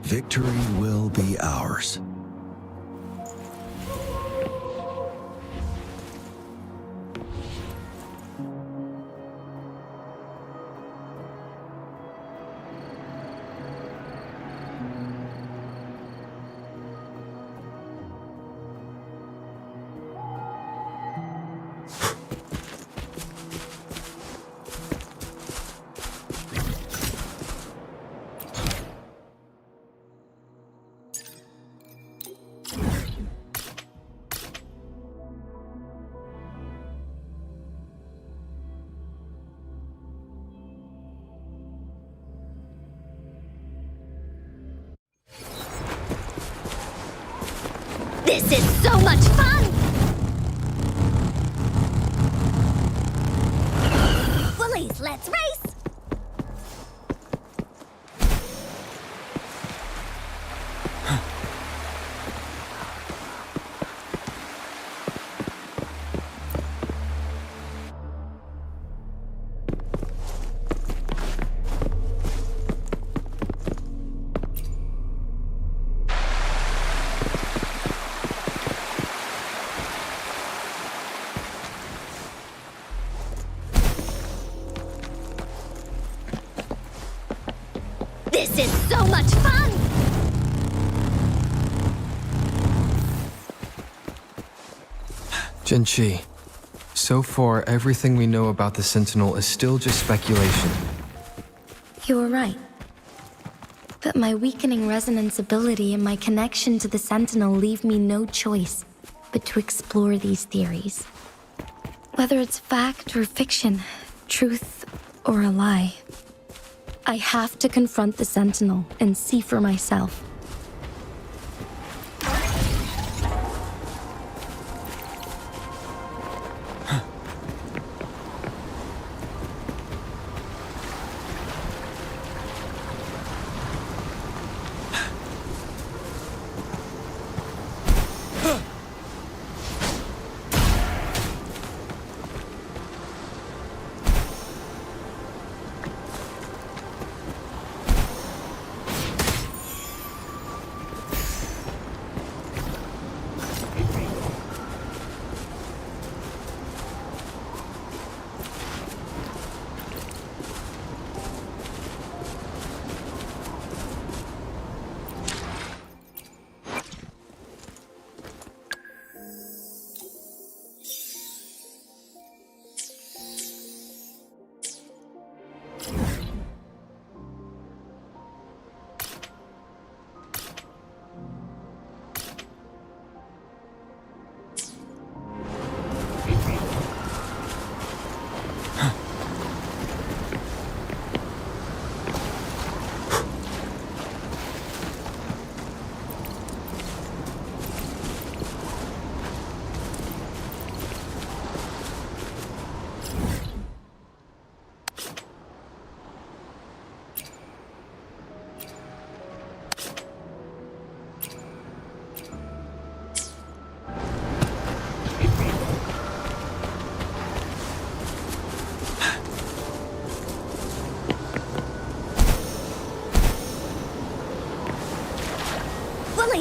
Victory will be ours. This is so much fun! Bullies, let's race! This is so much fun! Jinchi, so far everything we know about the Sentinel is still just speculation. You were right. But my weakening resonance ability and my connection to the Sentinel leave me no choice but to explore these theories. Whether it's fact or fiction, truth or a lie, I have to confront the Sentinel and see for myself.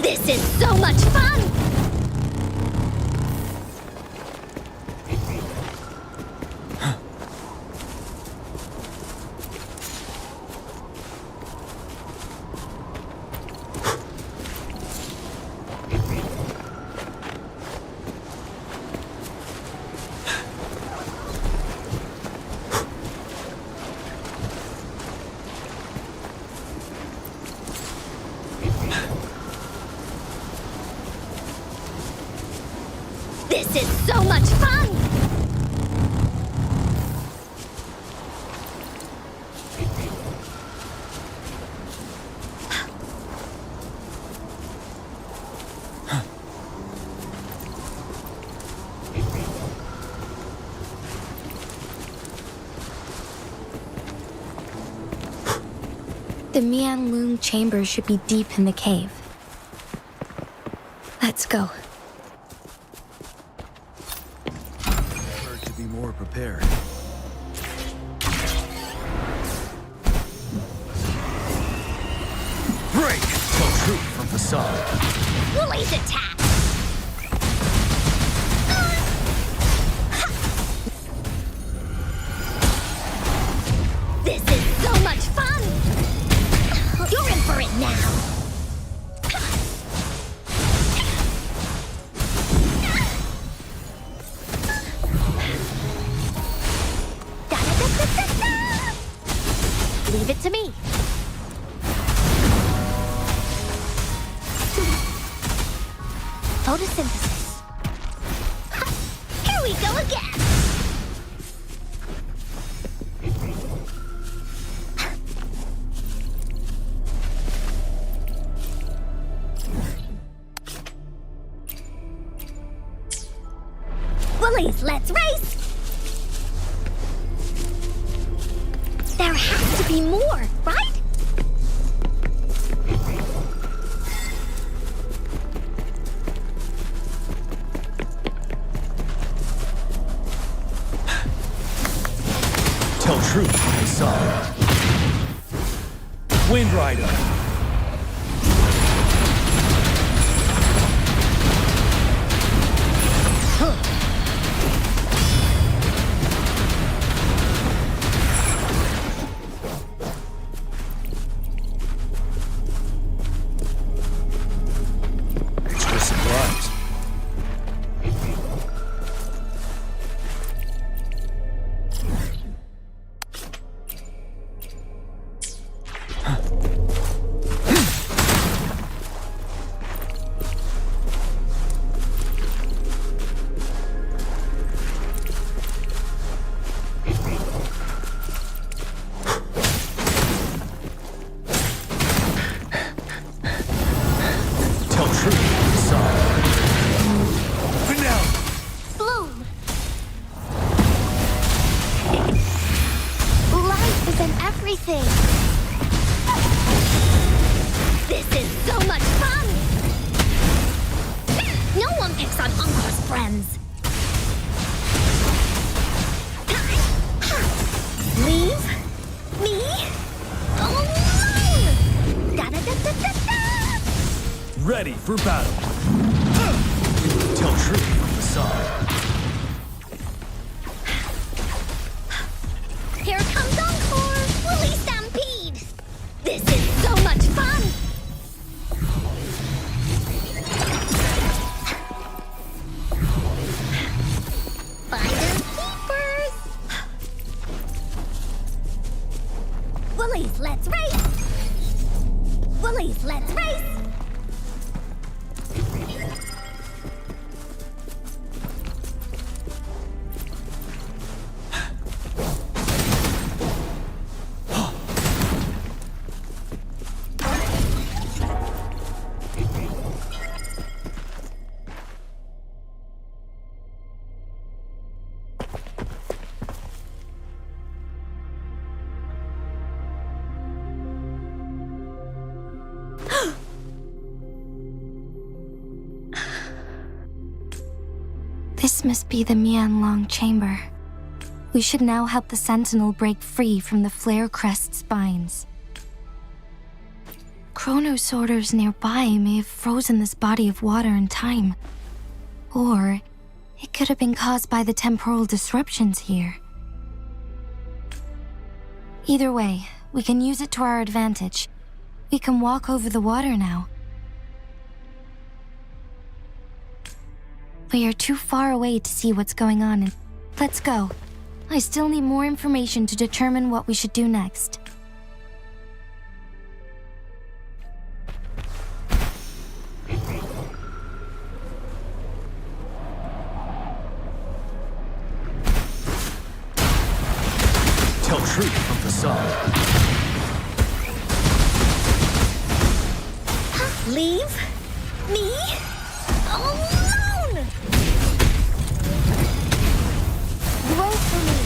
This is so much fun! This is so much fun! The Avwng chamber should be deep in the cave. Let's go. Prefer to be more prepared. Break! Tell truth from facade. Woolly's attack! This is so much fun! You're in for it now! Da-da-da-da-da-da! Leave it to me. Photosynthesis. Here we go again! Woolies, let's race! There has to be more, right? Tell truth from facade. Wind Rider. Everything. This is so much fun! No one picks on Uncle's friends. Leave me alone! Da-da-da-da-da-da! Ready for battle. Tell truth from facade. Here comes Encore! Woolly Stampede! This is so much fun! Finders keepers! Woolies, let's race! Woolies, let's race! This must be the Avwng chamber. We should now help the Sentinel break free from the Flare Crest spines. Chronosorters nearby may have frozen this body of water in time. Or it could have been caused by the temporal disruptions here. Either way, we can use it to our advantage. We can walk over the water now. We are too far away to see what's going on, and let's go. I still need more information to determine what we should do next. Tell truth from facade. Leave me alone! Grow for me.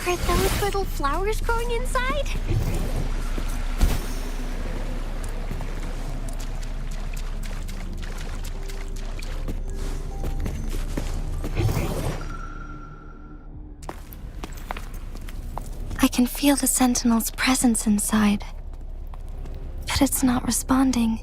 Are those little flowers growing inside? I can feel the Sentinel's presence inside, but it's not responding.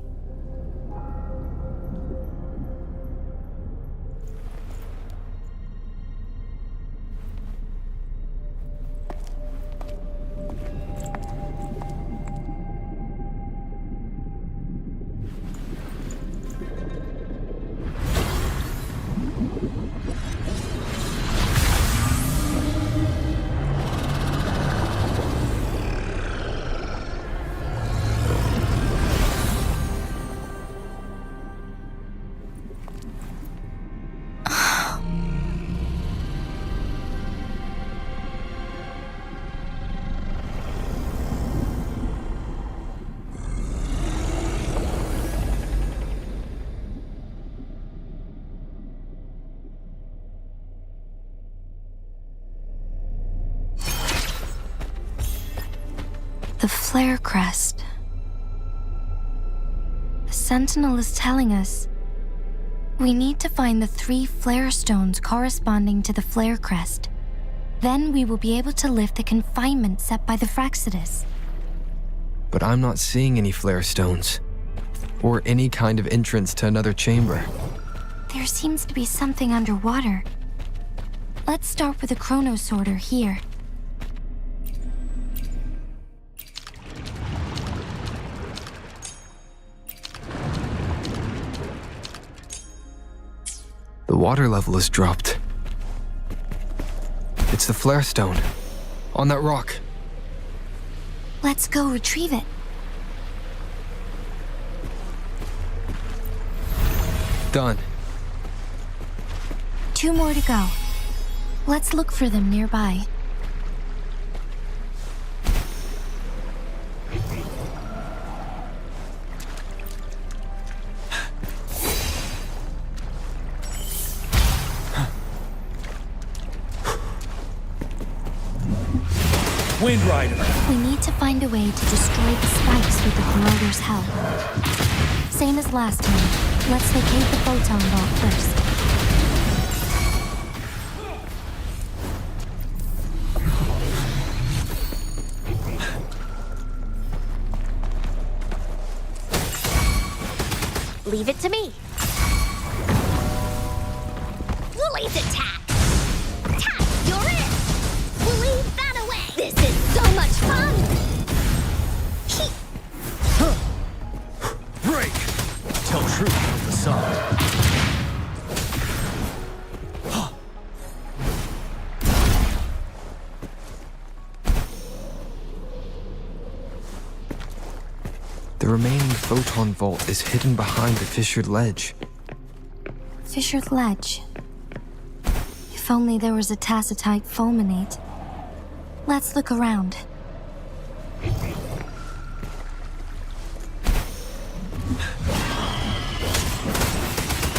The flare crest. The Sentinel is telling us we need to find the 3 flare stones corresponding to the flare crest. Then we will be able to lift the confinement set by the Fraccidus. But I'm not seeing any flare stones, or any kind of entrance to another chamber. There seems to be something underwater. Let's start with the chrono sorter here. The water level has dropped. It's the flare stone, on that rock. Let's go retrieve it. Done. 2 more to go. Let's look for them nearby. Wind Rider. We need to find a way to destroy the spikes with the corroder's help. Same as last time. Let's vacate the photon vault first. Leave it to me. Woolly's attack! Attack! You're it! We'll leave that away! This is so much fun! Break! Tell truth from facade. The remaining photon vault is hidden behind the fissured ledge. Fissured ledge. If only there was a tacitite fulminate. Let's look around.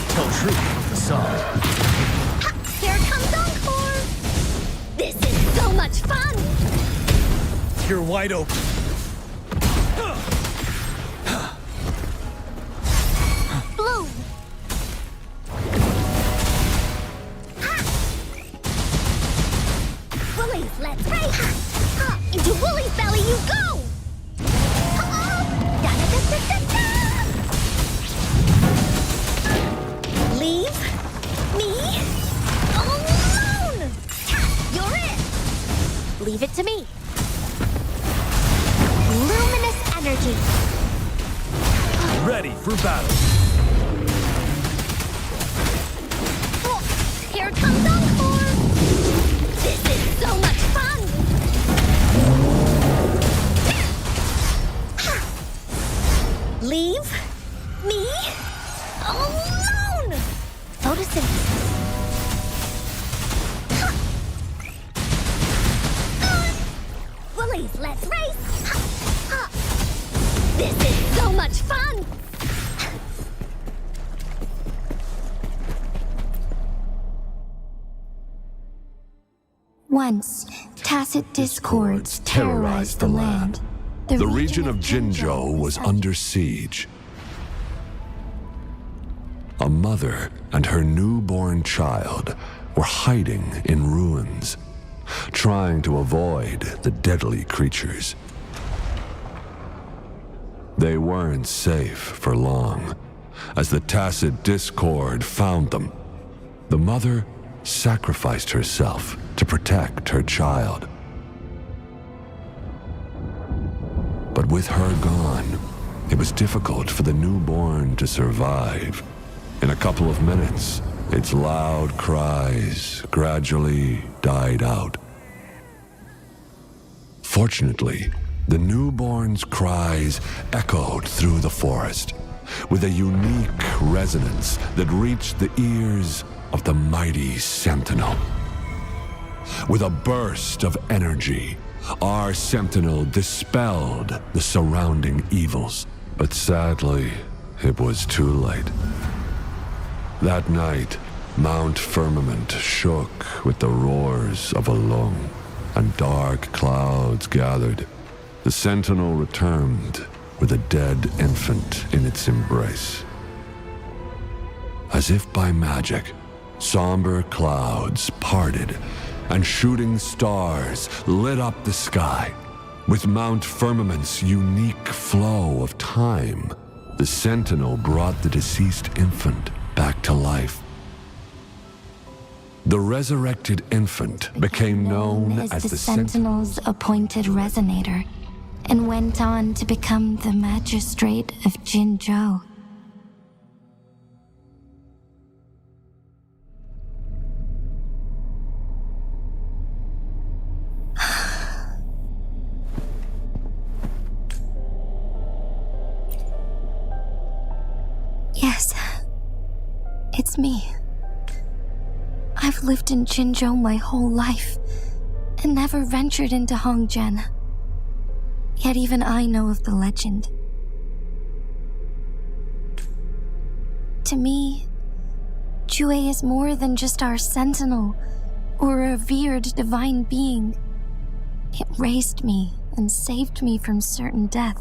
Tell truth from facade. Ha! Here comes Encore! This is so much fun! You're wide open. Blue! Woolies, let's race! Into Woolie's belly you go! Leave me alone! You're it! Leave it to me. Luminous energy. Ready for battle. Here comes Encore! This is so much fun! Leave me alone! Photosynthesis. Woolies, let's race! This is so much fun! Once, tacit discords terrorized the land. The region of Jinzhou was under siege. A mother and her newborn child were hiding in ruins, trying to avoid the deadly creatures. They weren't safe for long, as the tacit discord found them. The mother sacrificed herself to protect her child. But with her gone, it was difficult for the newborn to survive. In a couple of minutes, its loud cries gradually died out. Fortunately, the newborn's cries echoed through the forest with a unique resonance that reached the ears of the mighty Sentinel. With a burst of energy, our Sentinel dispelled the surrounding evils. But sadly, it was too late. That night, Mount Firmament shook with the roars of Avwng, and dark clouds gathered. The Sentinel returned with a dead infant in its embrace. As if by magic, somber clouds parted, and shooting stars lit up the sky. With Mount Firmament's unique flow of time, the Sentinel brought the deceased infant back to life. The resurrected infant became known as the Sentinel's appointed resonator, and went on to become the magistrate of Jinzhou. Yes, it's me. I've lived in Jinzhou my whole life, and never ventured into Hongzhen. Yet even I know of the legend. To me, Jue is more than just our sentinel or a revered divine being. It raised me and saved me from certain death.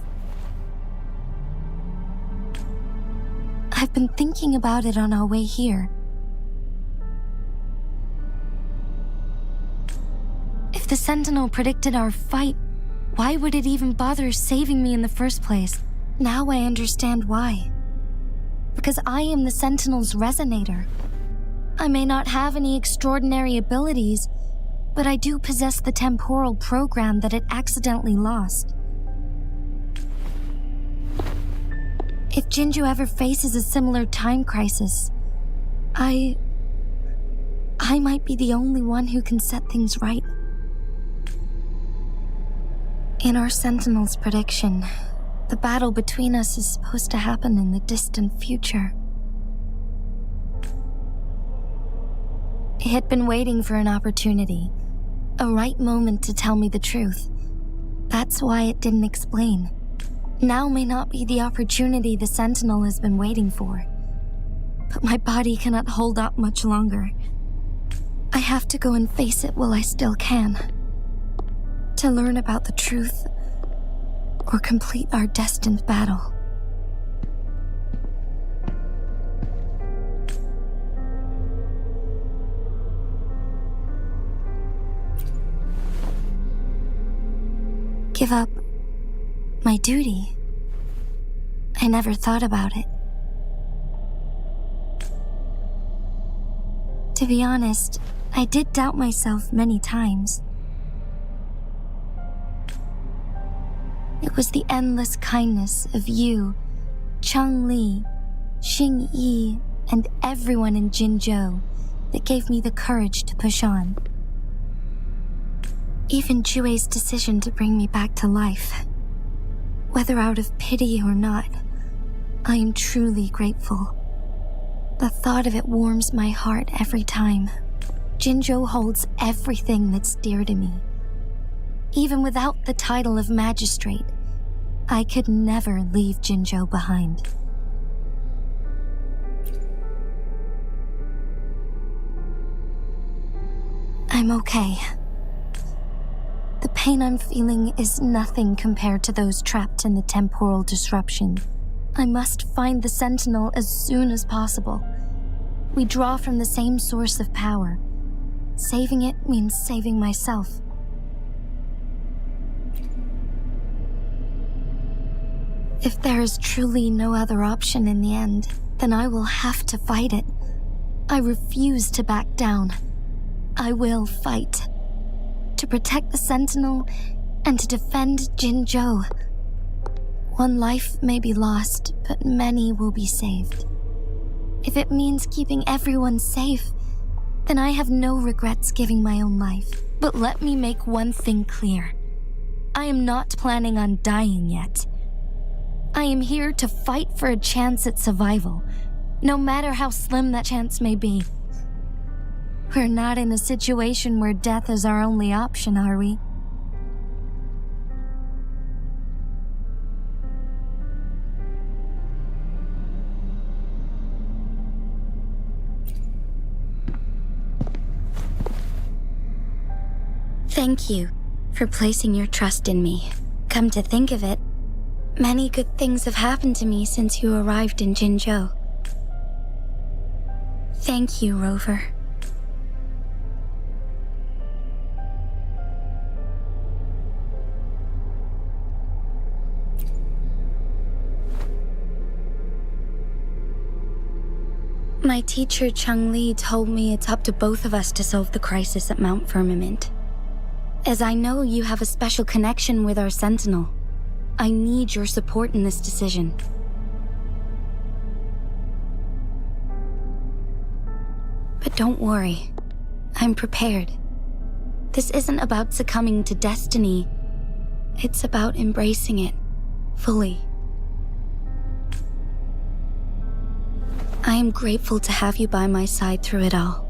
I've been thinking about it on our way here. If the Sentinel predicted our fight, why would it even bother saving me in the first place? Now I understand why. Because I am the Sentinel's resonator. I may not have any extraordinary abilities, but I do possess the temporal program that it accidentally lost. If Jinzhou ever faces a similar time crisis, I might be the only one who can set things right. In our Sentinel's prediction, the battle between us is supposed to happen in the distant future. It had been waiting for an opportunity, a right moment to tell me the truth. That's why it didn't explain. Now may not be the opportunity the Sentinel has been waiting for. But my body cannot hold up much longer. I have to go and face it while I still can. To learn about the truth, or complete our destined battle. Give up my duty? I never thought about it. To be honest, I did doubt myself many times. It was the endless kindness of you, Cheng Li, Xing Yi, and everyone in Jinzhou that gave me the courage to push on. Even Jue's decision to bring me back to life. Whether out of pity or not, I am truly grateful. The thought of it warms my heart every time. Jinzhou holds everything that's dear to me. Even without the title of magistrate, I could never leave Jinzhou behind. I'm okay. pain I'm feeling is nothing compared to those trapped in the temporal disruption. I must find the Sentinel as soon as possible. We draw from the same source of power. Saving it means saving myself. If there is truly no other option in the end, then I will have to fight it. I refuse to back down. I will fight. To protect the Sentinel and to defend Jinzhou. One life may be lost, but many will be saved. If it means keeping everyone safe, then I have no regrets giving my own life. But let me make one thing clear. I am not planning on dying yet. I am here to fight for a chance at survival, no matter how slim that chance may be. We're not in a situation where death is our only option, are we? Thank you for placing your trust in me. Come to think of it, many good things have happened to me since you arrived in Jinzhou. Thank you, Rover. My teacher Changli told me it's up to both of us to solve the crisis at Mount Firmament. As I know you have a special connection with our Sentinel, I need your support in this decision. But don't worry, I'm prepared. This isn't about succumbing to destiny, it's about embracing it fully. I am grateful to have you by my side through it all.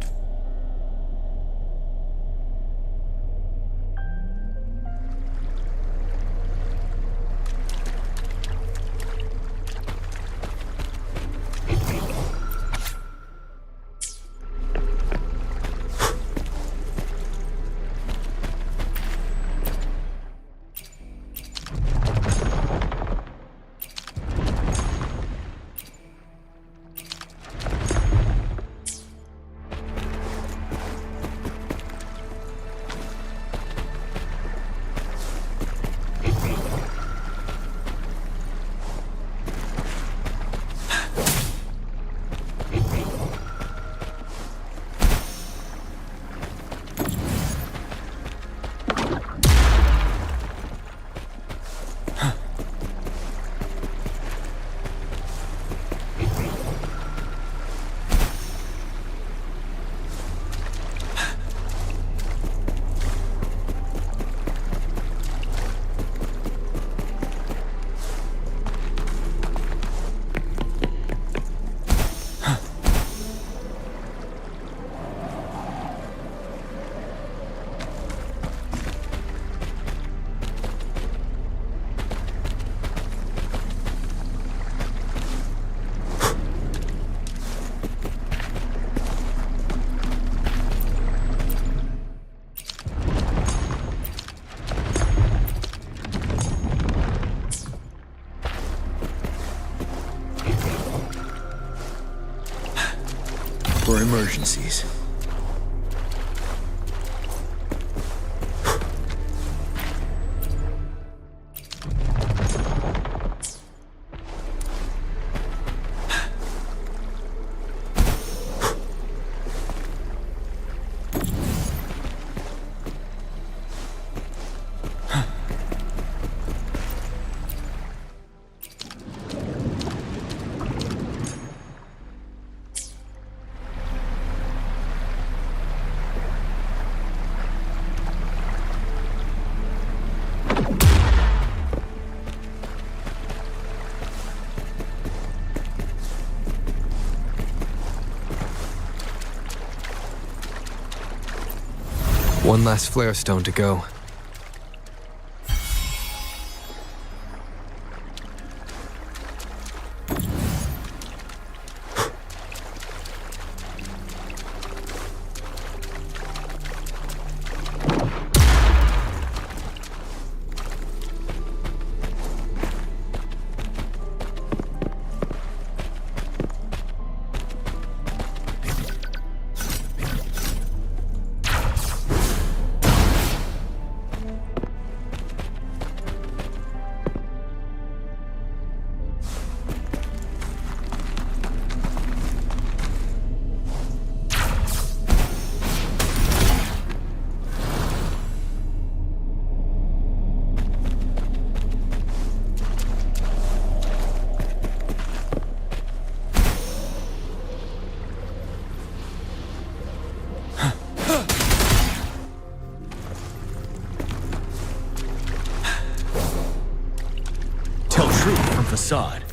For emergencies. One last flare stone to go. facade.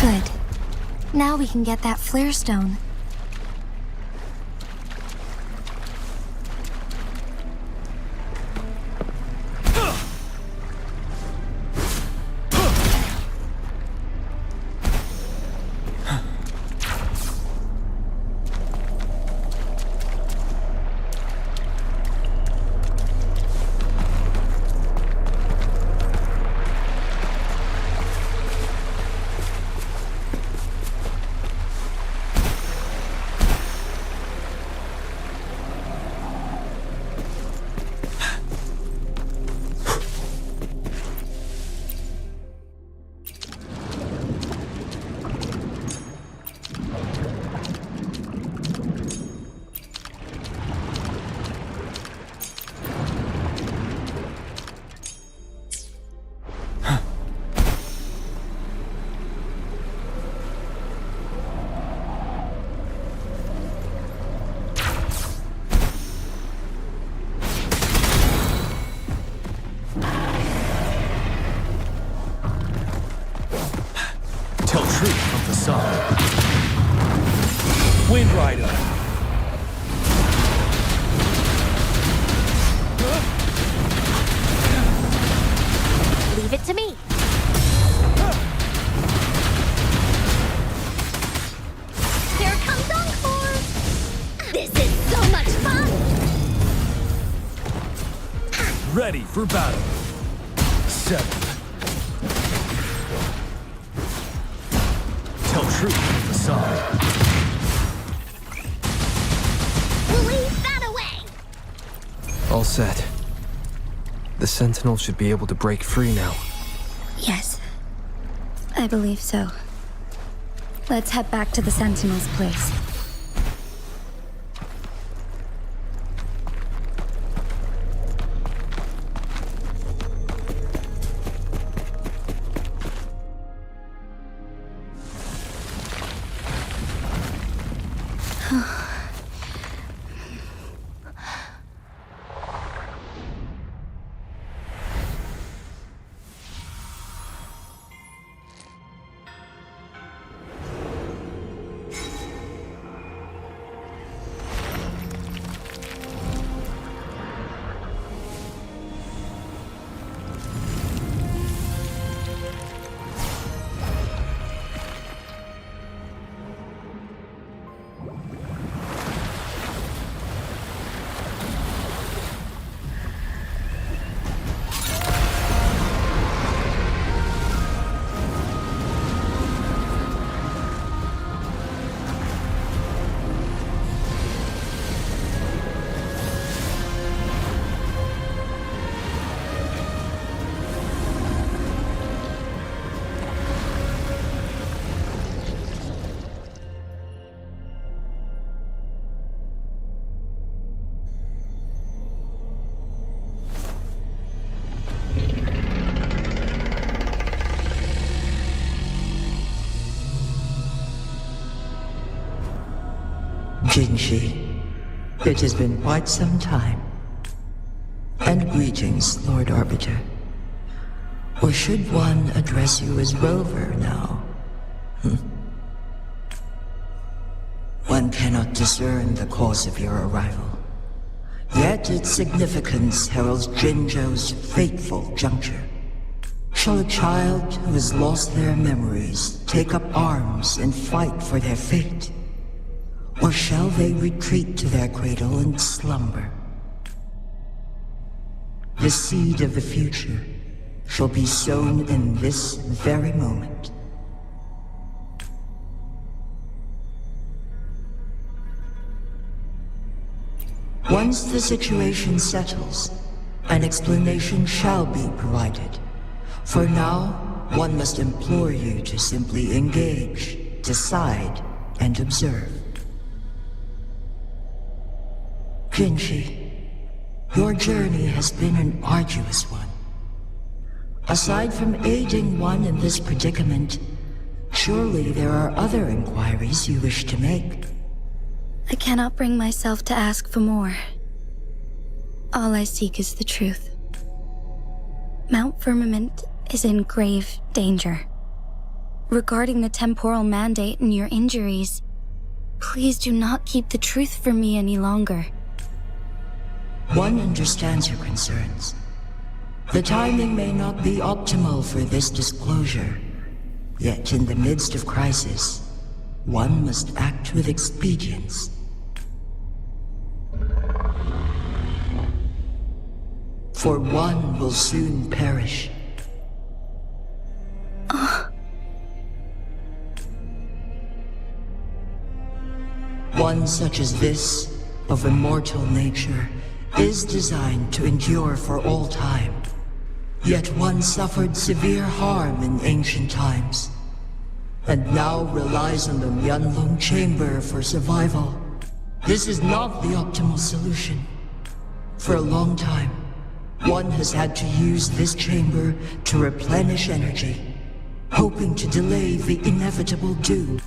Good. Now we can get that flare stone. Tell truth from facade. Wind Rider. Leave it to me. Here comes Encore! This is so much fun! Ready for battle. 7. Tell truth from facade. Leave that away! All set. The Sentinel should be able to break free now. Yes, I believe so. Let's head back to the Sentinel's place. Jingshi, it has been quite some time. And greetings, Lord Arbiter. Or should one address you as Rover now? One cannot discern the cause of your arrival. Yet its significance heralds Jinzhou's fateful juncture. Shall a child who has lost their memories take up arms and fight for their fate? Or shall they retreat to their cradle and slumber? The seed of the future shall be sown in this very moment. Once the situation settles, an explanation shall be provided. For now, one must implore you to simply engage, decide, and observe. Jinshi, your journey has been an arduous one. Aside from aiding one in this predicament, surely there are other inquiries you wish to make. I cannot bring myself to ask for more. All I seek is the truth. Mount Firmament is in grave danger. Regarding the temporal mandate and your injuries, please do not keep the truth from me any longer. One understands your concerns. The timing may not be optimal for this disclosure, yet in the midst of crisis, one must act with expedience. For one will soon perish. One such as this, of immortal nature, is designed to endure for all time. Yet one suffered severe harm in ancient times, and now relies on the Myanlong Chamber for survival. This is not the optimal solution. For a long time, one has had to use this chamber to replenish energy, hoping to delay the inevitable doom.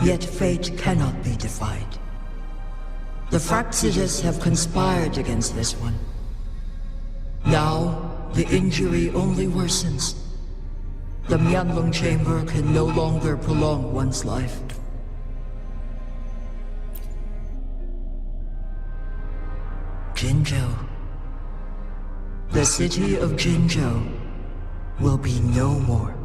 Yet fate cannot be defied. The Fraxidas have conspired against this one. Now, the injury only worsens. The Myanlong Chamber can no longer prolong one's life. Jinzhou. The city of Jinzhou will be no more.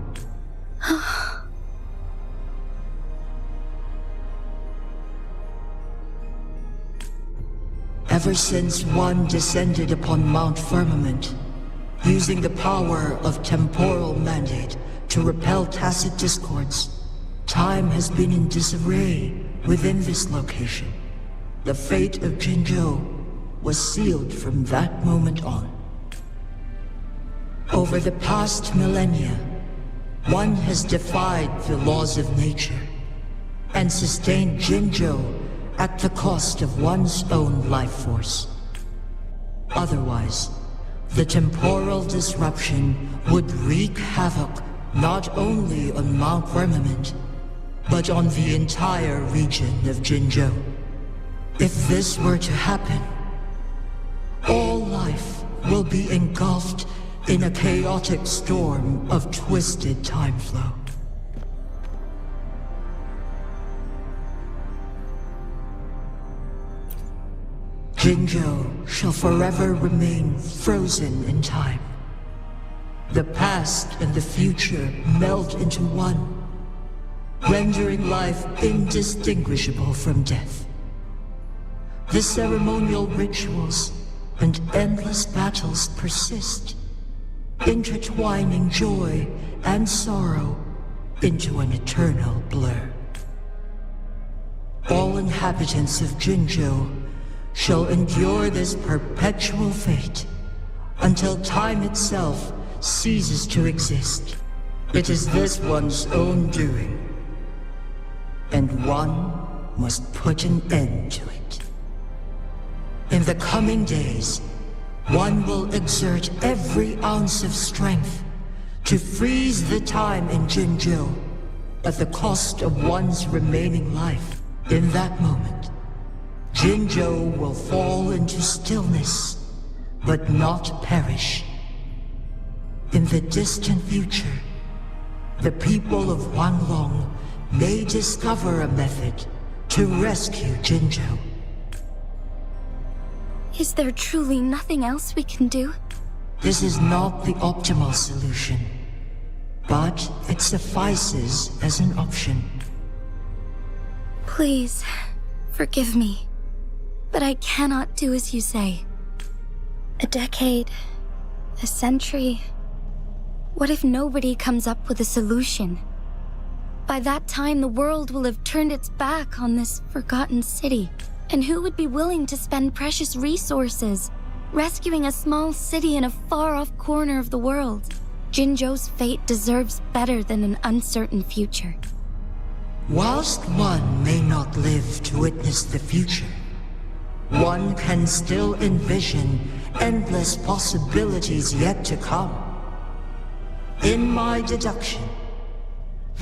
Ever since one descended upon Mount Firmament, using the power of temporal mandate to repel tacit discords, time has been in disarray within this location. The fate of Jinzhou was sealed from that moment on. Over the past millennia, one has defied the laws of nature and sustained Jinzhou at the cost of one's own life force. Otherwise, the temporal disruption would wreak havoc not only on Mount Firmament, but on the entire region of Jinzhou. If this were to happen, all life will be engulfed in a chaotic storm of twisted time flow. Jinzhou shall forever remain frozen in time. The past and the future melt into one, rendering life indistinguishable from death. The ceremonial rituals and endless battles persist, intertwining joy and sorrow into an eternal blur. All inhabitants of Jinzhou shall endure this perpetual fate until time itself ceases to exist. It is this one's own doing, and one must put an end to it. In the coming days, one will exert every ounce of strength to freeze the time in Jinzhou at the cost of one's remaining life. In that moment, Jinzhou will fall into stillness, but not perish. In the distant future, the people of Wanglong may discover a method to rescue Jinzhou. Is there truly nothing else we can do? This is not the optimal solution, but it suffices as an option. Please, forgive me, but I cannot do as you say. A decade, a century. What if nobody comes up with a solution? By that time, the world will have turned its back on this forgotten city. And who would be willing to spend precious resources rescuing a small city in a far-off corner of the world? Jinzhou's fate deserves better than an uncertain future. Whilst one may not live to witness the future, one can still envision endless possibilities yet to come. In my deduction,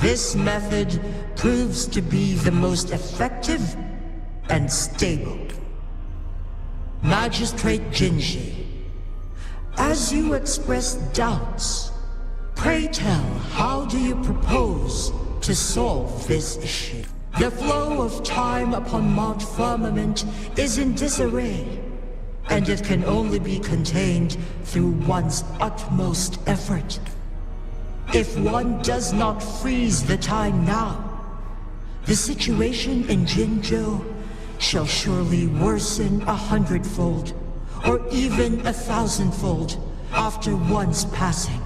this method proves to be the most effective and stable. Magistrate Jinzhi, as you express doubts, pray tell, how do you propose to solve this issue? The flow of time upon Mount Firmament is in disarray, and it can only be contained through one's utmost effort. If one does not freeze the time now, the situation in Jinzhou shall surely worsen 100-fold, or even 1,000-fold, after one's passing.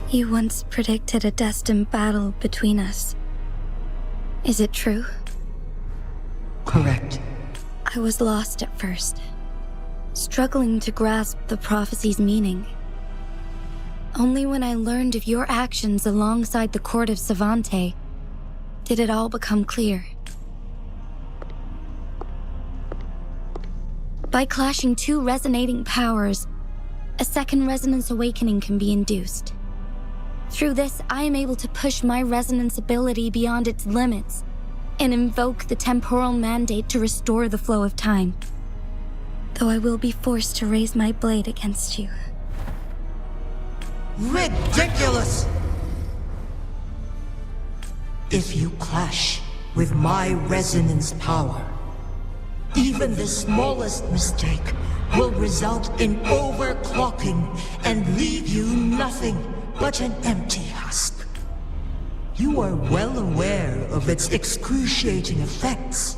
You once predicted a destined battle between us. Is it true? Correct. I was lost at first, struggling to grasp the prophecy's meaning. Only when I learned of your actions alongside the court of Savante did it all become clear. By clashing two resonating powers, a second resonance awakening can be induced. Through this, I am able to push my resonance ability beyond its limits and invoke the temporal mandate to restore the flow of time. Though I will be forced to raise my blade against you. Ridiculous! If you clash with my resonance power, even the smallest mistake will result in overclocking and leave you nothing but an empty husk. You are well aware of its excruciating effects.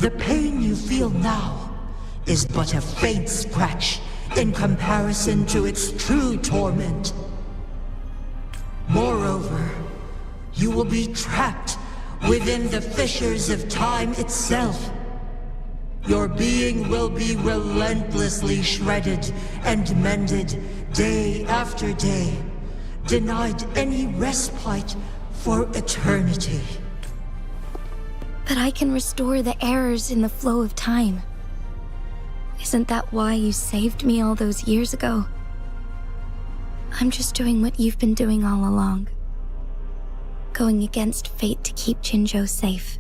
The pain you feel now is but a faint scratch in comparison to its true torment. Moreover, you will be trapped within the fissures of time itself. Your being will be relentlessly shredded and mended day after day, denied any respite for eternity. But I can restore the errors in the flow of time. Isn't that why you saved me all those years ago? I'm just doing what you've been doing all along. Going against fate to keep Jinzhou safe.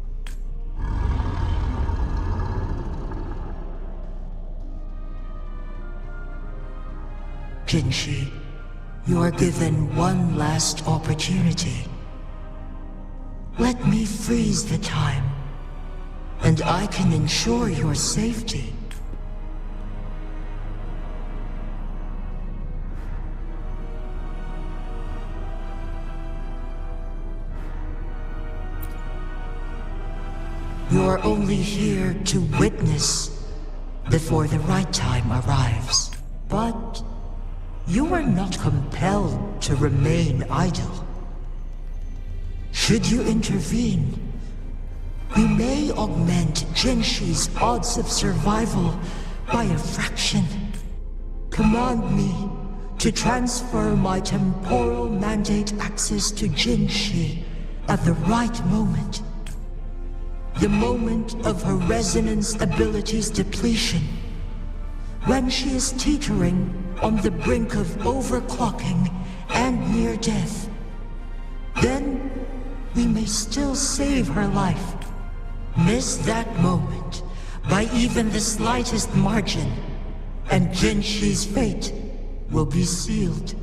Jinzhi, you are given one last opportunity. Let me freeze the time, and I can ensure your safety. You are only here to witness before the right time arrives. But you are not compelled to remain idle. Should you intervene, we may augment Jinzhi's odds of survival by a fraction. Command me to transfer my temporal mandate access to Jinzhi at the right moment. The moment of her resonance ability's depletion, when she is teetering on the brink of overclocking and near death. Then we may still save her life. Miss that moment, by even the slightest margin, and Jinshi's fate will be sealed.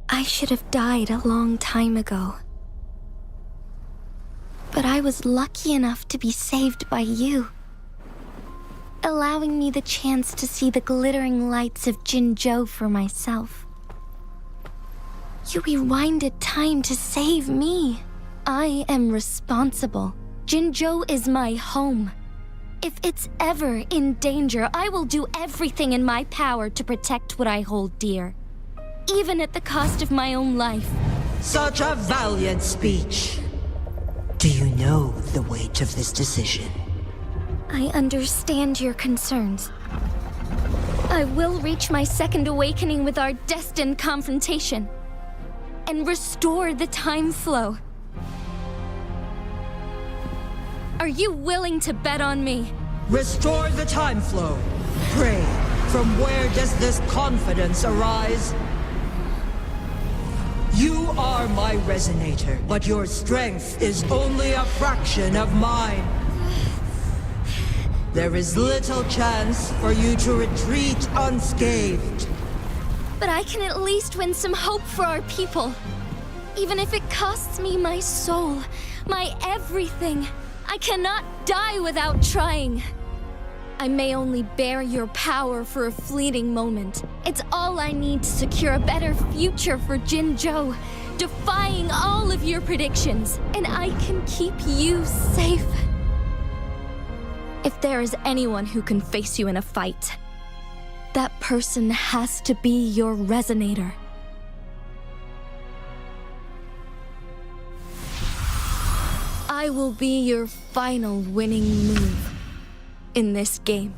I should have died a long time ago. But I was lucky enough to be saved by you, allowing me the chance to see the glittering lights of Jinzhou for myself. You rewinded time to save me. I am responsible. Jinzhou is my home. If it's ever in danger, I will do everything in my power to protect what I hold dear, even at the cost of my own life. Such a valiant speech. Do you know the weight of this decision? I understand your concerns. I will reach my second awakening with our destined confrontation and restore the time flow. Are you willing to bet on me? Restore the time flow. Pray, from where does this confidence arise? You are my resonator, but your strength is only a fraction of mine. There is little chance for you to retreat unscathed. But I can at least win some hope for our people. Even if it costs me my soul, my everything. I cannot die without trying. I may only bear your power for a fleeting moment. It's all I need to secure a better future for Jinzhou, defying all of your predictions, and I can keep you safe. If there is anyone who can face you in a fight, that person has to be your resonator. I will be your final winning move in this game.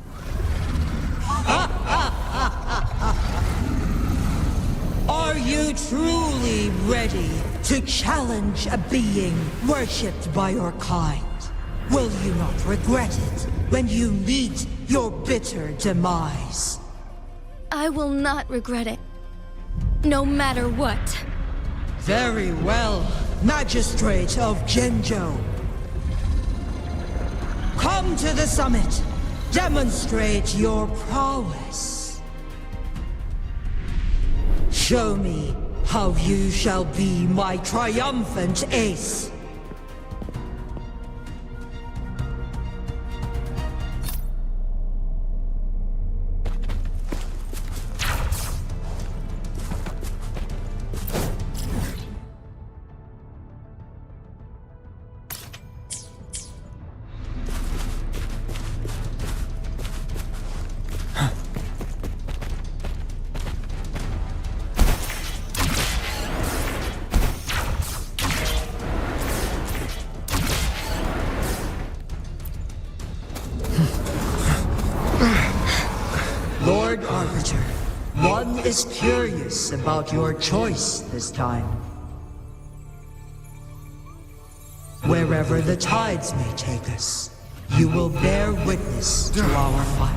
Are you truly ready to challenge a being worshipped by your kind? Will you not regret it when you meet your bitter demise? I will not regret it, no matter what. Very well, Magistrate of Jinzhou. Come to the summit. Demonstrate your prowess. Show me how you shall be my triumphant ace. Lord Arbiter, one is curious about your choice this time. Wherever the tides may take us, you will bear witness to our fight.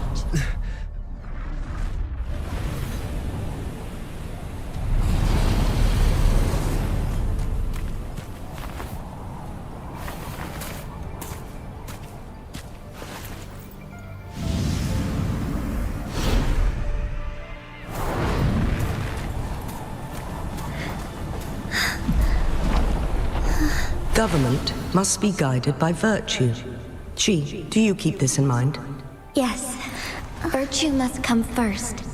Government must be guided by virtue. She, do you keep this in mind? Yes, virtue must come first.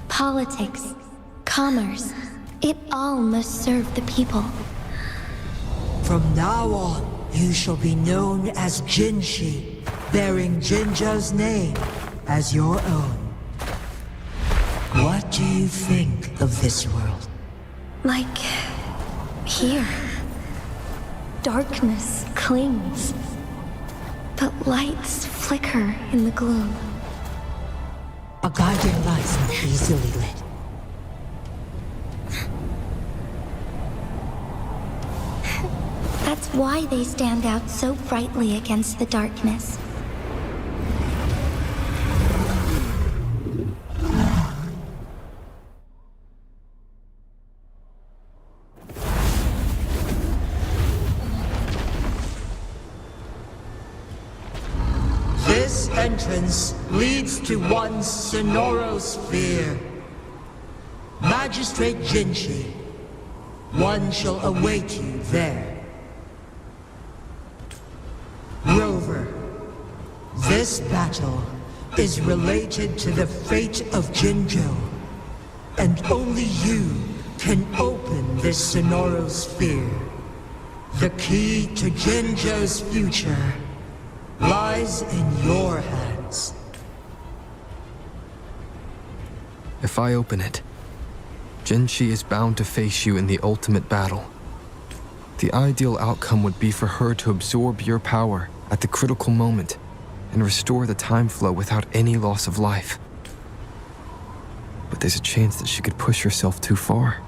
Politics, commerce, it all must serve the people. From now on, you shall be known as Jinshi, bearing Jinzhou's name as your own. What do you think of this world? Like here. Darkness clings, but lights flicker in the gloom. A guiding light's not easily lit. That's why they stand out so brightly against the darkness. This entrance leads to one Sonorosphere. Magistrate Jinshi, one shall await you there. Rover, this battle is related to the fate of Jinzhou, and only you can open this Sonorosphere. The key to Jinzhou's future lies in your hands. If I open it, Jinshi is bound to face you in the ultimate battle. The ideal outcome would be for her to absorb your power at the critical moment and restore the time flow without any loss of life. But there's a chance that she could push herself too far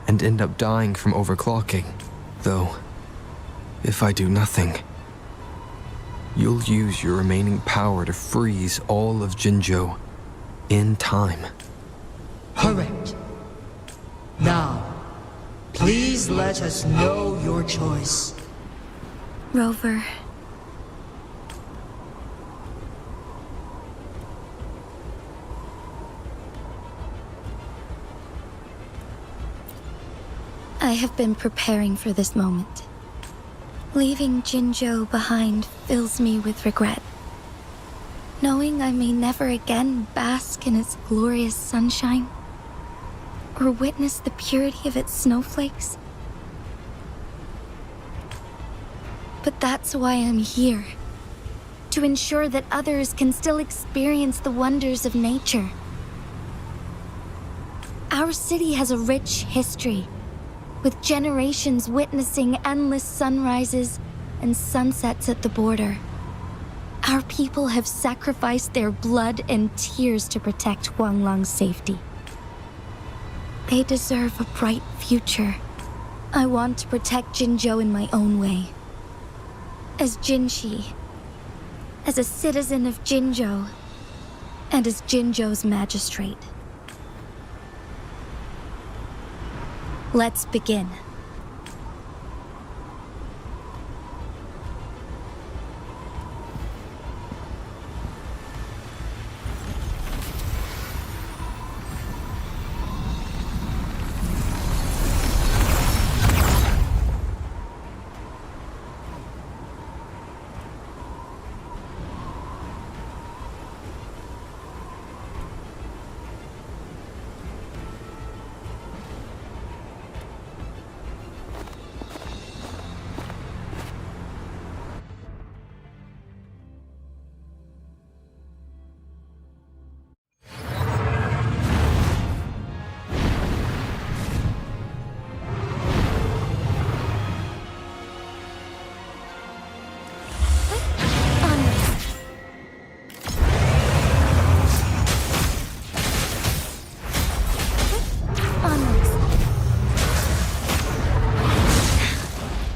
and end up dying from overclocking. Though, if I do nothing, you'll use your remaining power to freeze all of Jinzhou in time. Correct. Now, please let us know your choice. Rover. I have been preparing for this moment. Leaving Jinzhou behind fills me with regret. Knowing I may never again bask in its glorious sunshine, or witness the purity of its snowflakes. But that's why I'm here. To ensure that others can still experience the wonders of nature. Our city has a rich history, with generations witnessing endless sunrises and sunsets at the border. Our people have sacrificed their blood and tears to protect Huanglang's safety. They deserve a bright future. I want to protect Jinzhou in my own way. As Jinshi, as a citizen of Jinzhou, and as Jinzhou's magistrate. Let's begin.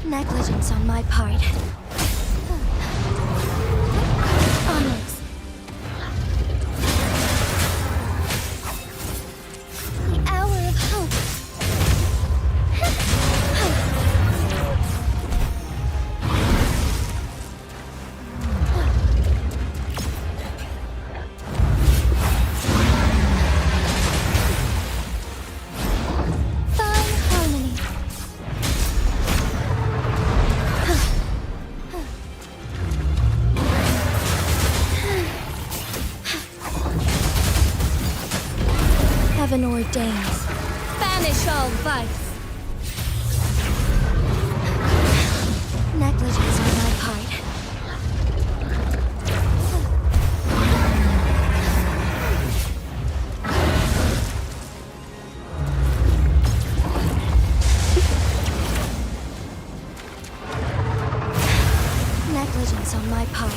Negligence on my part. Onwards. The hour of hope. Fine harmony. Heaven ordains. Banish all vice. Negligence on my part. Negligence on my part.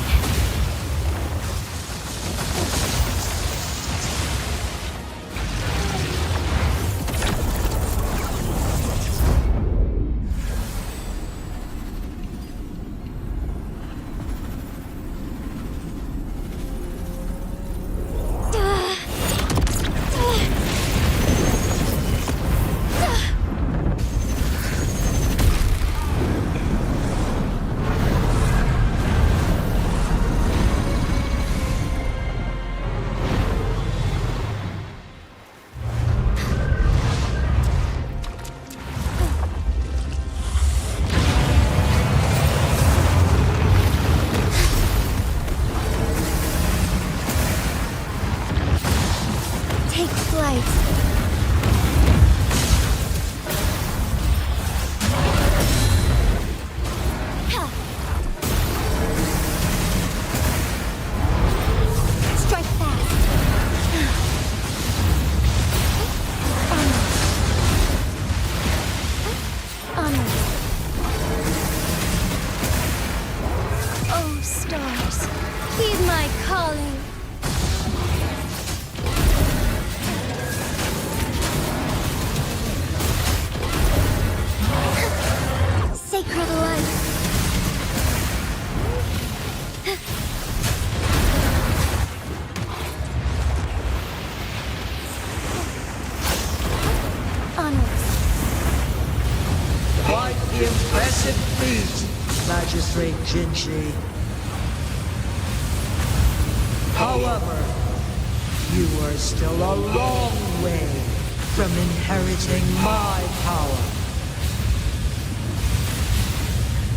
my calling. Sacred light. Onwards. Quite the impressive feat, Magistrate Jinshi. However, you are still a long way from inheriting my power.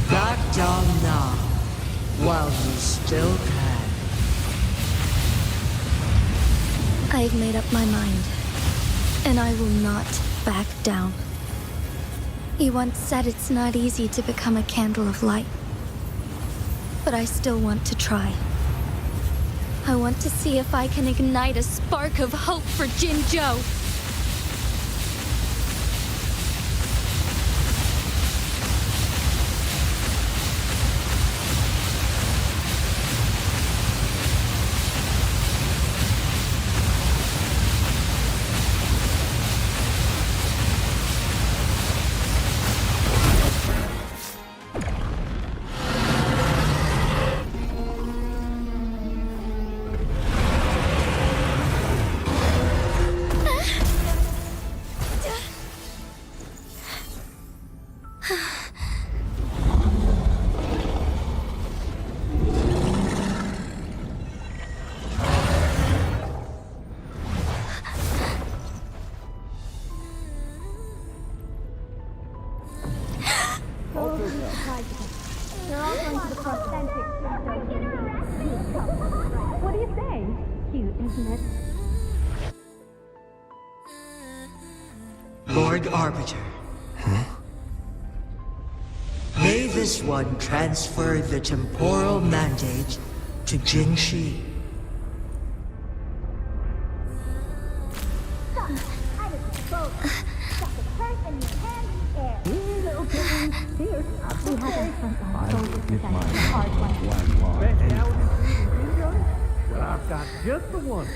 Back down now, while you still can. I've made up my mind, and I will not back down. You once said it's not easy to become a candle of light, but I still want to try. I want to see if I can ignite a spark of hope for Jinzhou. What do you say? Cute, isn't it? Lord Arbiter. May this one transfer the temporal mandate to Jinshi. Well, I've got just the one.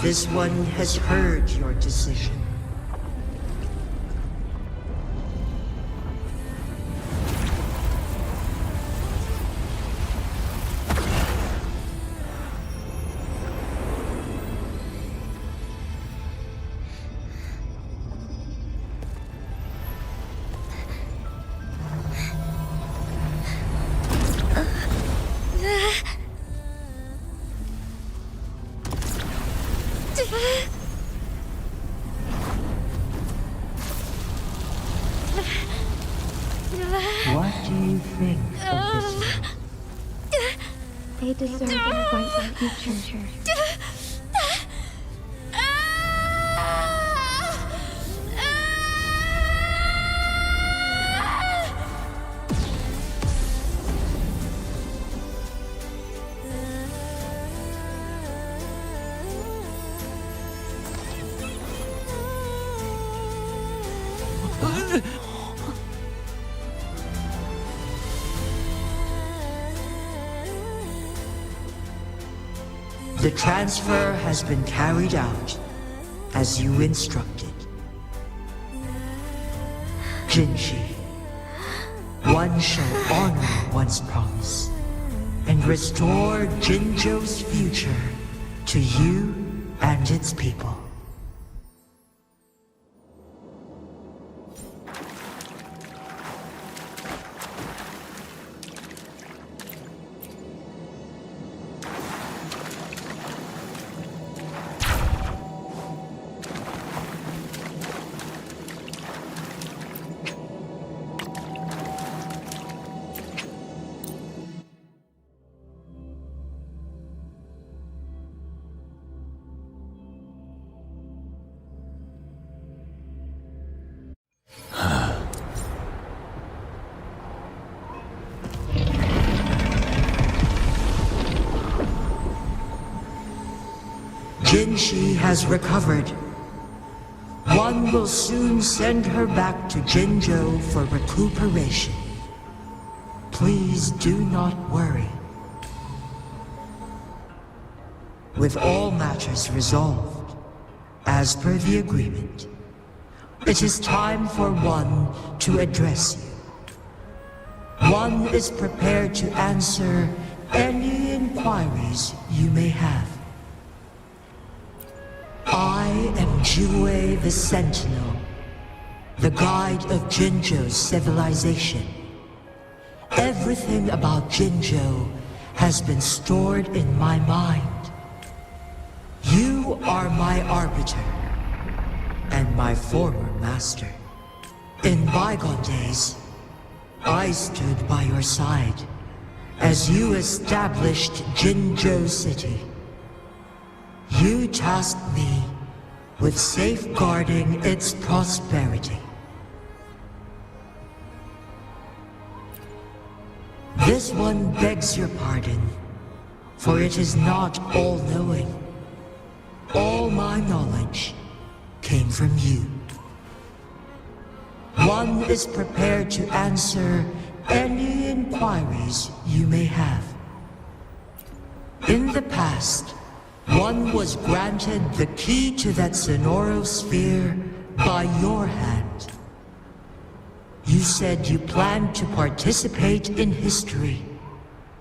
This one has heard your decision. What do you think of this one? They deserve a bright future. The transfer has been carried out as you instructed. Jinshi, one shall honor one's promise and restore Jinzhou's future to you and its people. Jinshi has recovered. One One will soon send her back to Jinzhou for recuperation. Please do not worry. With all matters resolved, as per the agreement, it is time for one to address you. One is prepared to answer any inquiries you may have. I am Jue the Sentinel, the guide of Jinzhou's civilization. Everything about Jinzhou has been stored in my mind. You are my arbiter, and my former master. In bygone days, I stood by your side as you established Jinzhou City. You tasked me with safeguarding its prosperity. This one begs your pardon, for it is not all-knowing. All my knowledge came from you. One is prepared to answer any inquiries you may have. In the past, one was granted the key to that Sonoro sphere by your hand. You said you planned to participate in history,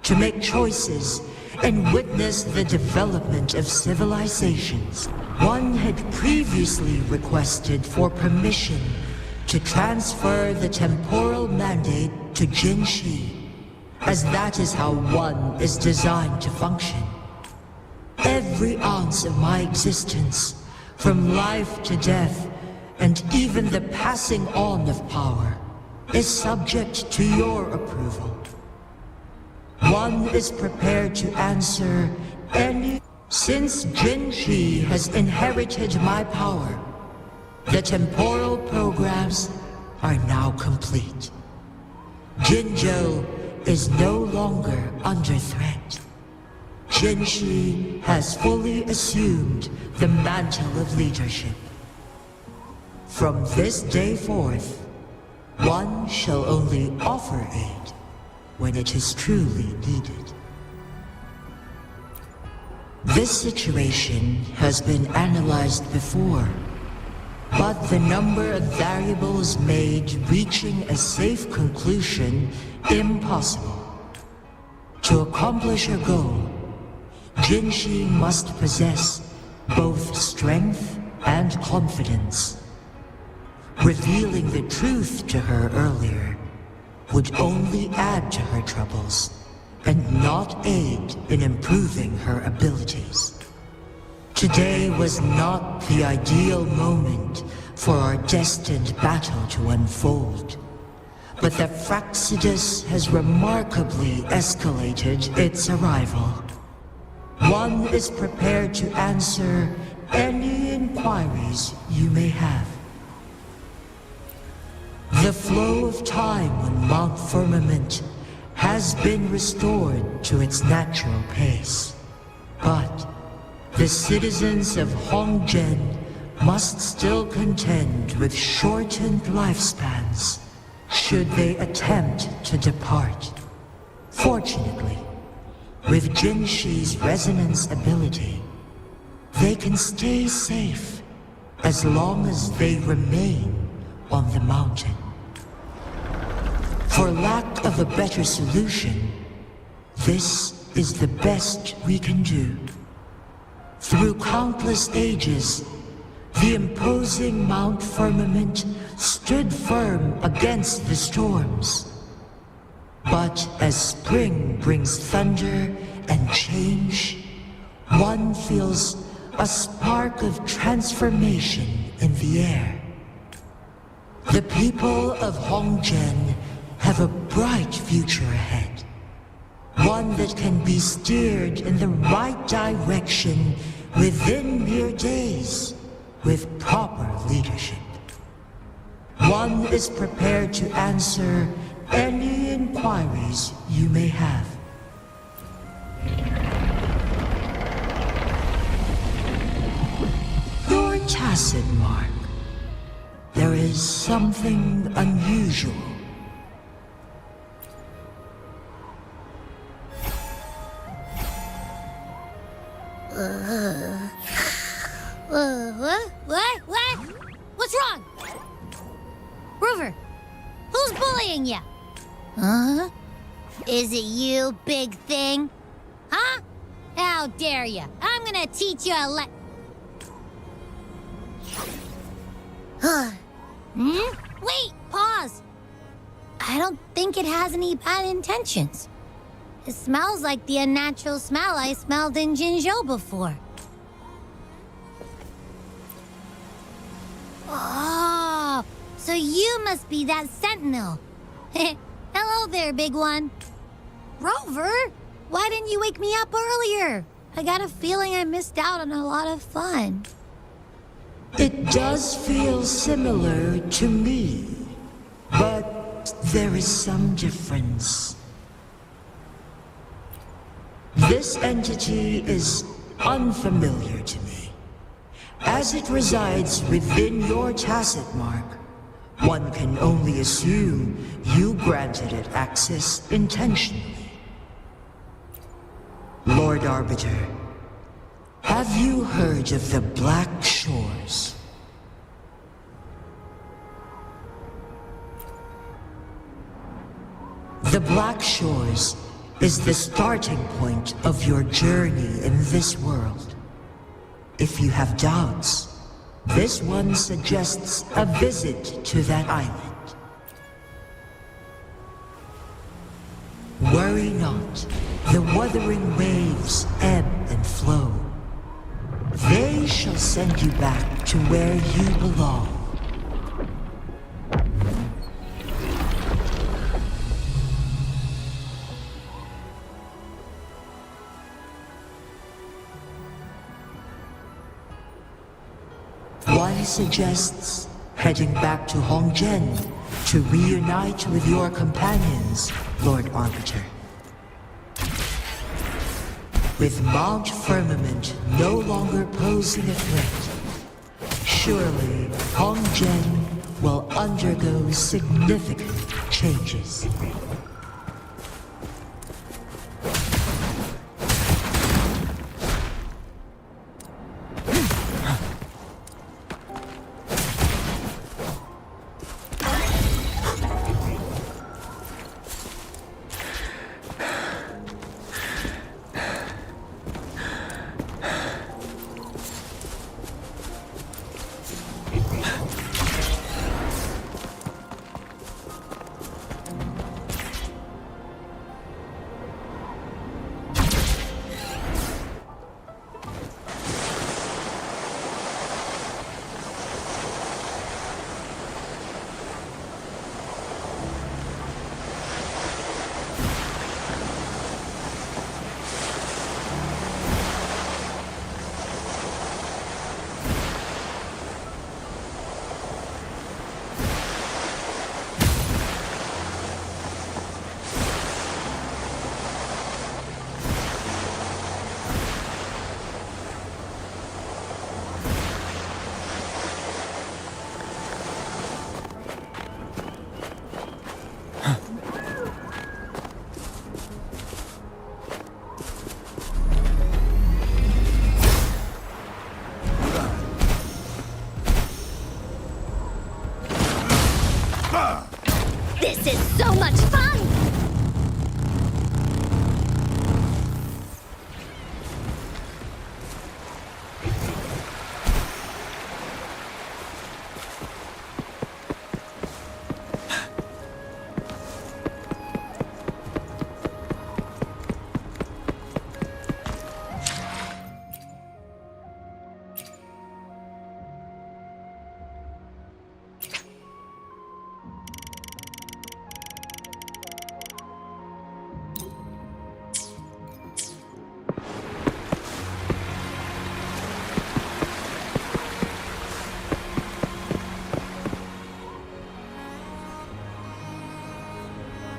to make choices and witness the development of civilizations. One had previously requested for permission to transfer the temporal mandate to Jinshi, as that is how one is designed to function. Every ounce of my existence, from life to death, and even the passing on of power, is subject to your approval. One is prepared to answer any... Since Jinshi has inherited my power, the temporal programs are now complete. Jinzhou is no longer under threat. Jinshi has fully assumed the mantle of leadership. From this day forth, one shall only offer aid when it is truly needed. This situation has been analyzed before, but the number of variables made reaching a safe conclusion impossible. To accomplish a goal, Jinshi must possess both strength and confidence. Revealing the truth to her earlier would only add to her troubles and not aid in improving her abilities. Today was not the ideal moment for our destined battle to unfold, but the Fraxidus has remarkably escalated its arrival. One is prepared to answer any inquiries you may have. The flow of time on Mount Firmament has been restored to its natural pace, but the citizens of Hongzhen must still contend with shortened lifespans should they attempt to depart. Fortunately, with Jinshi's resonance ability, they can stay safe as long as they remain on the mountain. For lack of a better solution, this is the best we can do. Through countless ages, the imposing Mount Firmament stood firm against the storms. But as spring brings thunder and change, one feels a spark of transformation in the air. The people of Hongzhen have a bright future ahead. One that can be steered in the right direction within mere days with proper leadership. One is prepared to answer any inquiries you may have. You're tacit, Mark. there is something unusual. What? What's wrong? Rover, who's bullying you? Huh? Is it you, big thing? Huh? How dare you? I'm gonna teach you a Wait, pause. I don't think it has any bad intentions. It smells like the unnatural smell I smelled in Jinzhou before. Oh, so you must be that sentinel. Hello there, big one. Rover, why didn't you wake me up earlier? I got a feeling I missed out on a lot of fun. It does feel similar to me, but there is some difference. This entity is unfamiliar to me. As it resides within your tacit mark, one can only assume you granted it access intentionally. Lord Arbiter, have you heard of the Black Shores? The Black Shores is the starting point of your journey in this world. If you have doubts, this one suggests a visit to that island. Worry not, the wuthering waves ebb and flow. They shall send you back to where you belong. One suggests heading back to Hongzhen to reunite with your companions, Lord Arbiter. With Mount Firmament no longer posing a threat, surely Hongzhen will undergo significant changes. This is so much fun!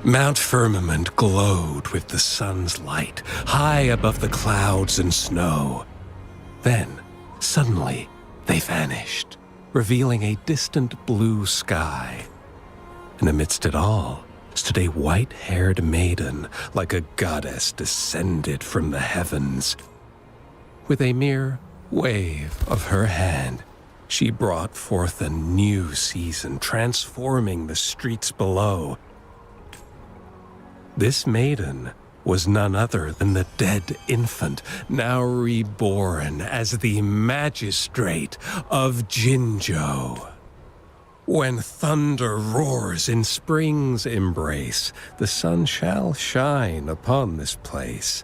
Mount Firmament glowed with the sun's light, high above the clouds and snow. Then, suddenly, they vanished. revealing a distant blue sky. And amidst it all stood a white-haired maiden, like a goddess descended from the heavens. With a mere wave of her hand, she brought forth a new season, transforming the streets below. This maiden was none other than the dead infant, now reborn as the magistrate of Jinzhou. When thunder roars in spring's embrace, the sun shall shine upon this place.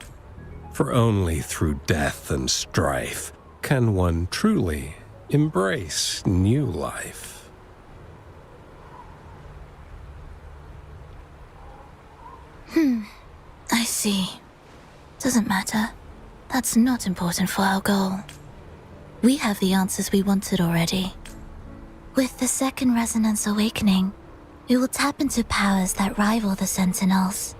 For only through death and strife can one truly embrace new life. I see. Doesn't matter. That's not important for our goal. We have the answers we wanted already. With the second resonance awakening, we will tap into powers that rival the Sentinels.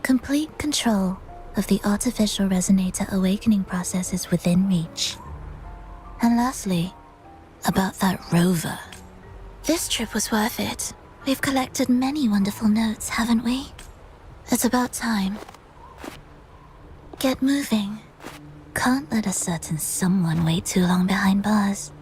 Complete control of the artificial resonator awakening process is within reach. And lastly, about that rover. This trip was worth it. We've collected many wonderful notes, haven't we? It's about time. Get moving. Can't let a certain someone wait too long behind bars.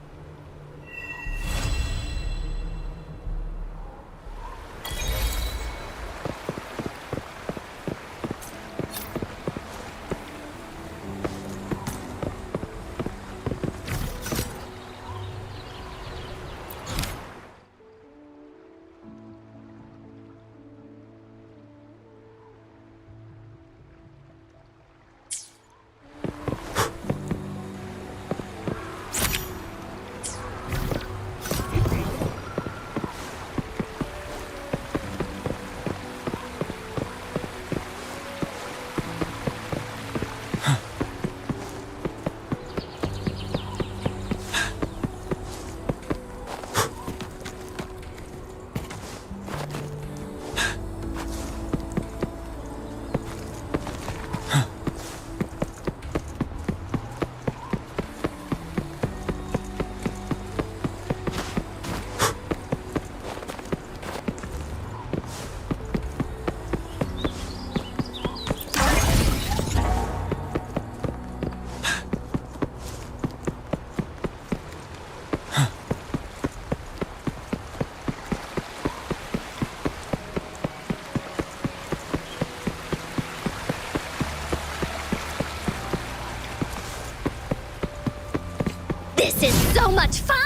This is so much fun!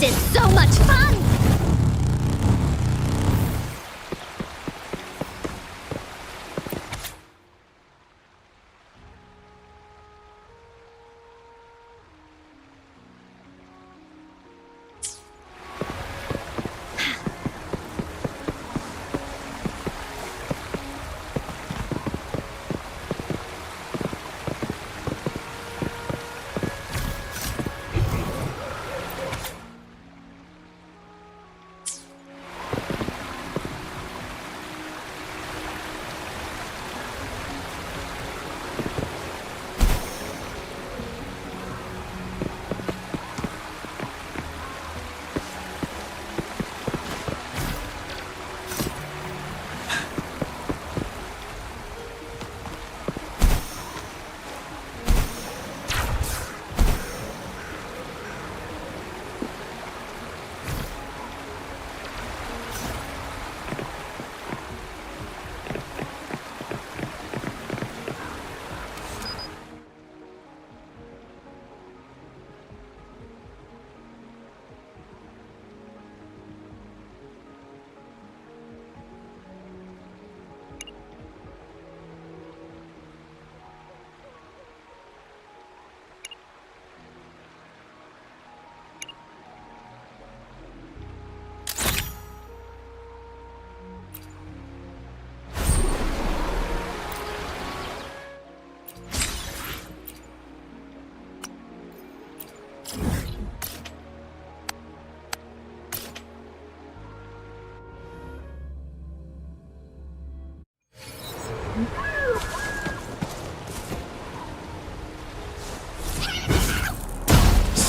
This is so much fun!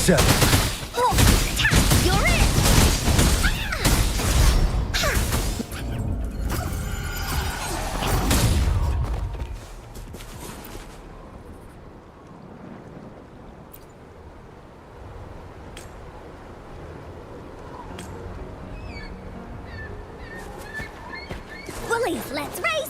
Seven. You're it! Bullies, let's race!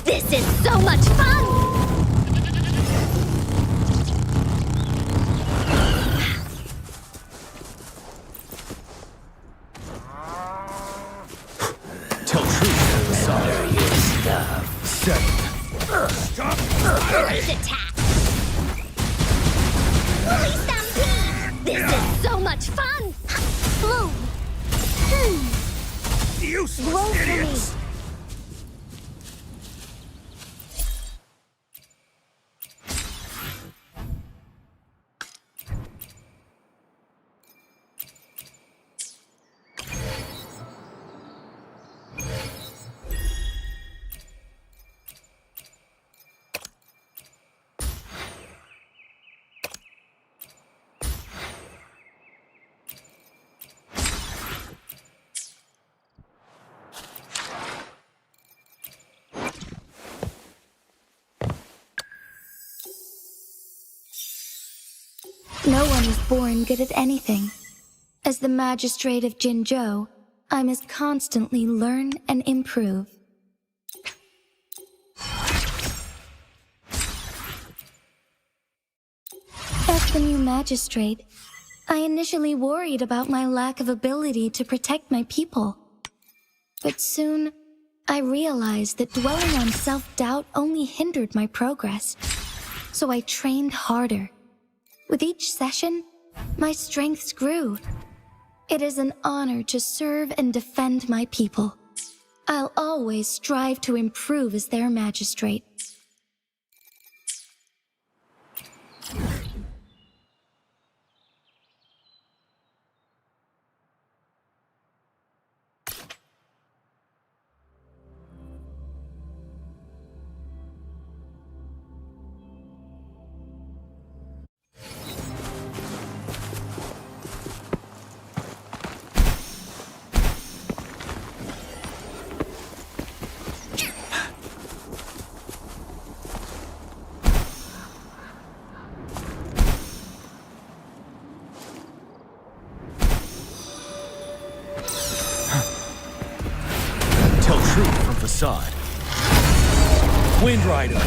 This is so much fun! Tell truth. Sorry, your stuff. Seven. Stop! Bullies attack! Bully stampede! This is so much fun! Bloom! Useless Blow for idiots! me! No one is born good at anything. As the magistrate of Jinzhou, I must constantly learn and improve. As the new magistrate, I initially worried about my lack of ability to protect my people. But soon, I realized that dwelling on self-doubt only hindered my progress. So I trained harder. With each session, my strengths grew. It is an honor to serve and defend my people. I'll always strive to improve as their magistrate. Tell truth from facade. Wind Rider.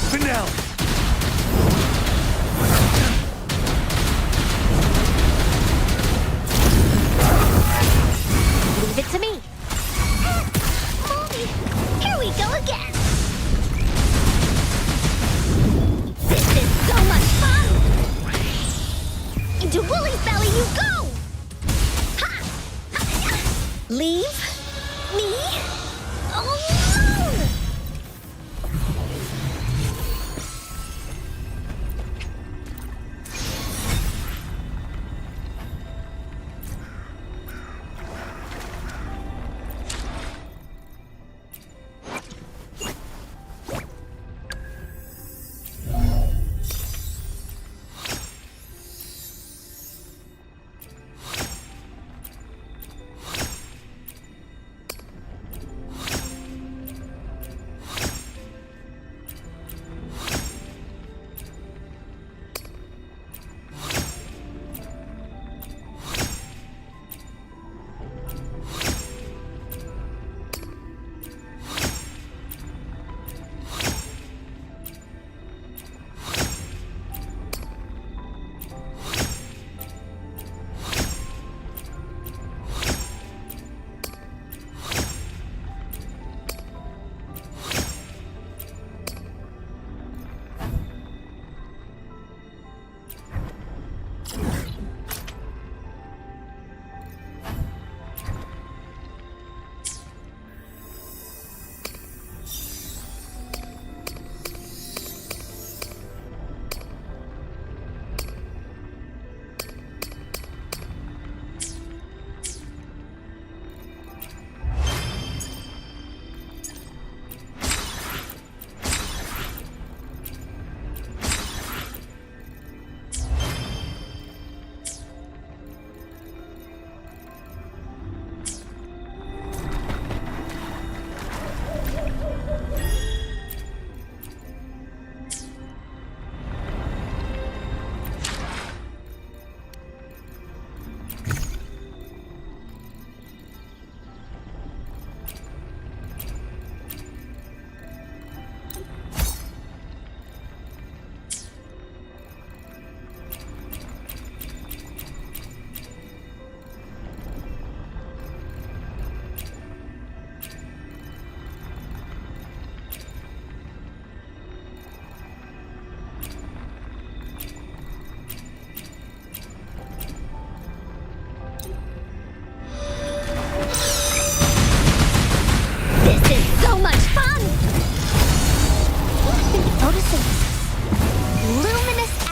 Finale. Leave it to me. Mommy, here we go again. This is so much fun. Into Wooly's belly you go. Ha! Leave me alone.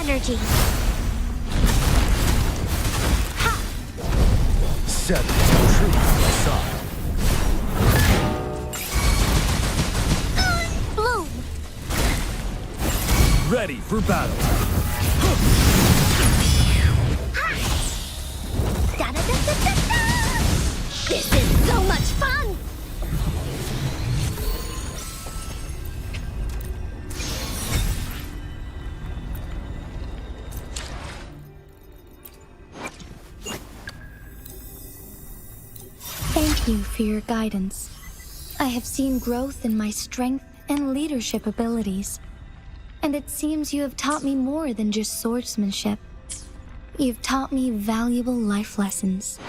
energy. Ha! 7. True facade. Bloom! Ready for battle. Da-da-da-da-da-da! This is so much fun! Thank you for your guidance. I have seen growth in my strength and leadership abilities. And it seems you have taught me more than just swordsmanship. You've taught me valuable life lessons.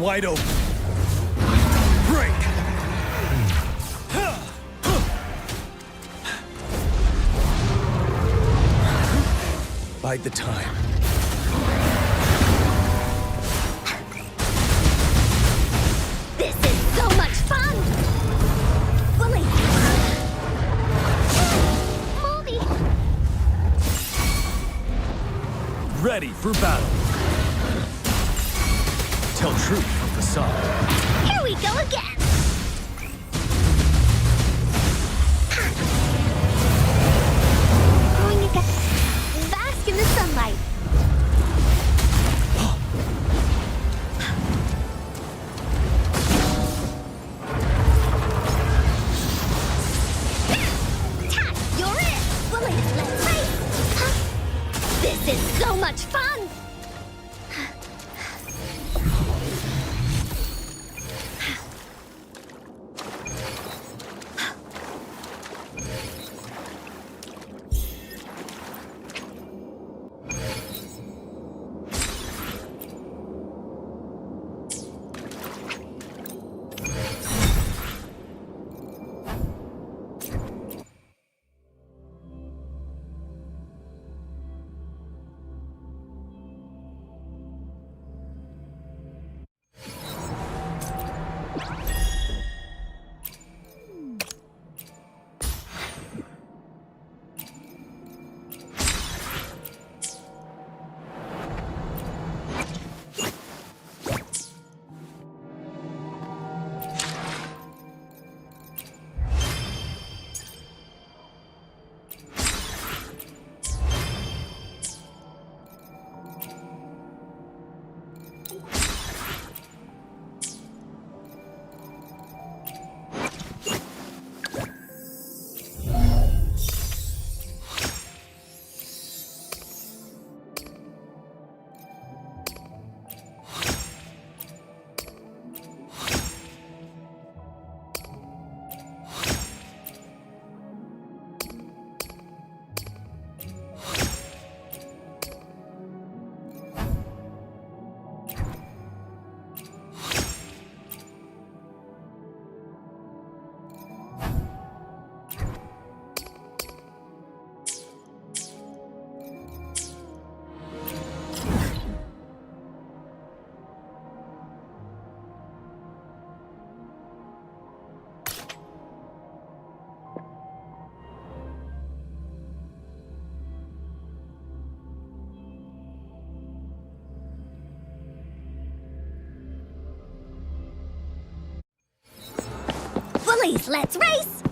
wide open. Break! Bide the time. This is so much fun! Bully! Moldy! Ready for battle. Tell truth from facade. Here we go again! Going again. Bask in the sunlight. Tat, you're it! Bully, let's race! This is so much fun! Bullies, let's race!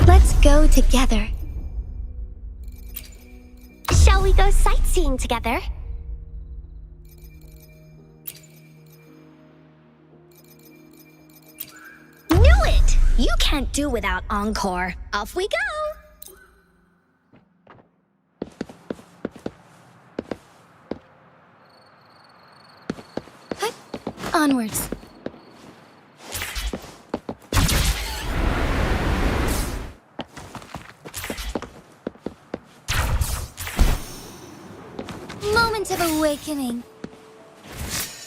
Let's go together. Shall we go sightseeing together? Knew it! You can't do without encore. Off we go! Onwards. Moment of awakening.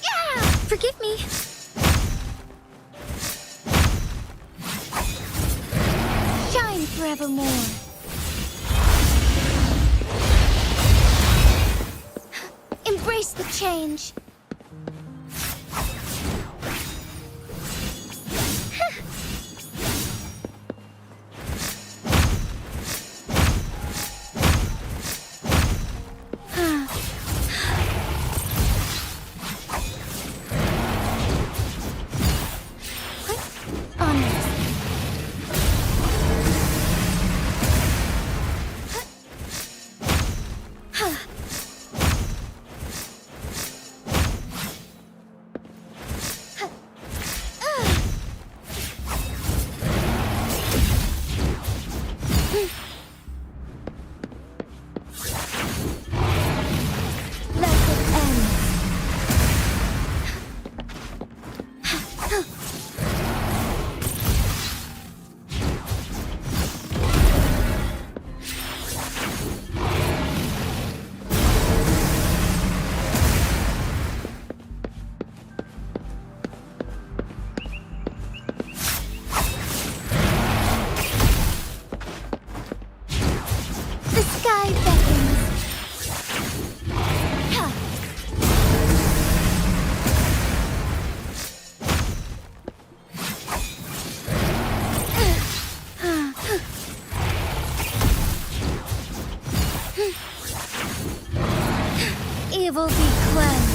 Yeah! Forgive me. Shine forevermore. Embrace the change. The sky beckons. Evil be cleansed.